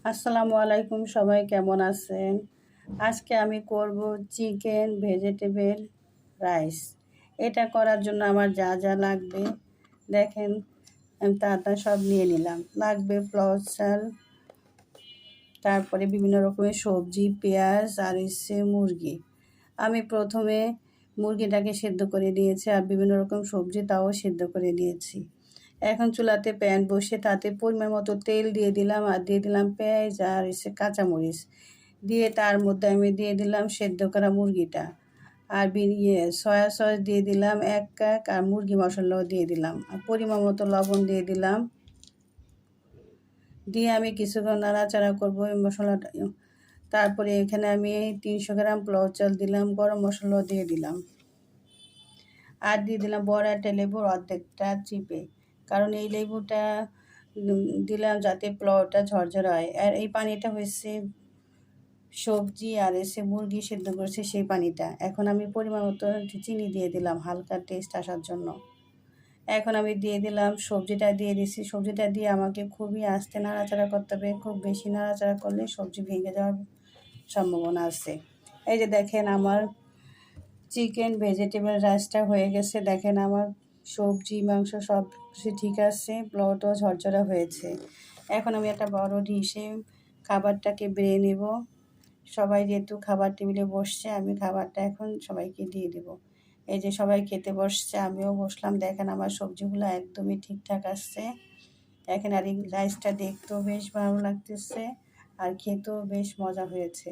আসসালামু আলাইকুম, সবাই কেমন আছেন? আজকে আমি করব চিকেন ভেজিটেবল রাইস। এটা করার জন্য আমার যা যা লাগবে দেখেন, আমি তা সব নিয়ে নিলাম। লাগবে পোলাও চাল, তারপরে বিভিন্ন রকমের সবজি, পেঁয়াজ আর মুরগি। আমি প্রথমে মুরগিটাকে সেদ্ধ করে দিয়েছি আর বিভিন্ন রকম সবজি তাও সেদ্ধ করে দিয়েছি। এখন চুলাতে প্যান বসে তাতে পরিমাণ মতো তেল দিয়ে দিলাম আর দিয়ে দিলাম পেঁয়াজ আর কাঁচামরিচ দিয়ে তার মধ্যে আমি দিয়ে দিলাম সেদ্ধ করা মুরগিটা আর সয়া সস দিয়ে দিলাম 1 কাপ আর মুরগি মশলাও দিয়ে দিলাম আর পরিমাণ মতো লবণ দিয়ে দিলাম। দিয়ে আমি কিছুক্ষণ নাড়াচাড়া করবো এই মশলাটা। তারপরে এখানে আমি 300 গ্রাম পোলাও চাল দিলাম, গরম মশলাও দিয়ে দিলাম আর দিয়ে দিলাম বড় একটা লেবুর অর্ধেকটা চিপে, কারণ এই লেবুটা দিলাম যাতে পোলাওটা ঝরঝরা হয়। আর এই পানিটা হয়েছে সবজি আর মুরগি সেদ্ধ করেছে সেই পানিটা। এখন আমি পরিমাণ মতো চিনি দিয়ে দিলাম হালকা টেস্ট আসার জন্য। এখন আমি দিয়ে দিলাম সবজিটা দিয়ে দিছি। সবজিটা দিয়ে আমাকে খুবই আস্তে নাড়াচাড়া করতে হবে, খুব বেশি নাড়াচাড়া করলে সবজি ভেঙে যাওয়ার সম্ভাবনা আছে। এই যে দেখেন আমার চিকেন ভেজিটেবল রাইসটা হয়ে গেছে। দেখেন আমার সবজি মাংস সব কিছু ঠিক আছে, পোলাওটাও ঝরঝরা হয়েছে। এখন আমি একটা বড় ডিশে খাবারটাকে বেড়ে নেব। সবাই যেহেতু খাবার টেবিলে বসছে, আমি খাবারটা এখন সবাইকে দিয়ে দেব। এই যে সবাই খেতে বসছে, আমিও বসলাম। দেখেন আমার সবজিগুলো একদমই ঠিকঠাক আসছে। দেখেন আর এই রাইসটা দেখতেও বেশ ভালো লাগতেছে আর খেতেও বেশ মজা হয়েছে।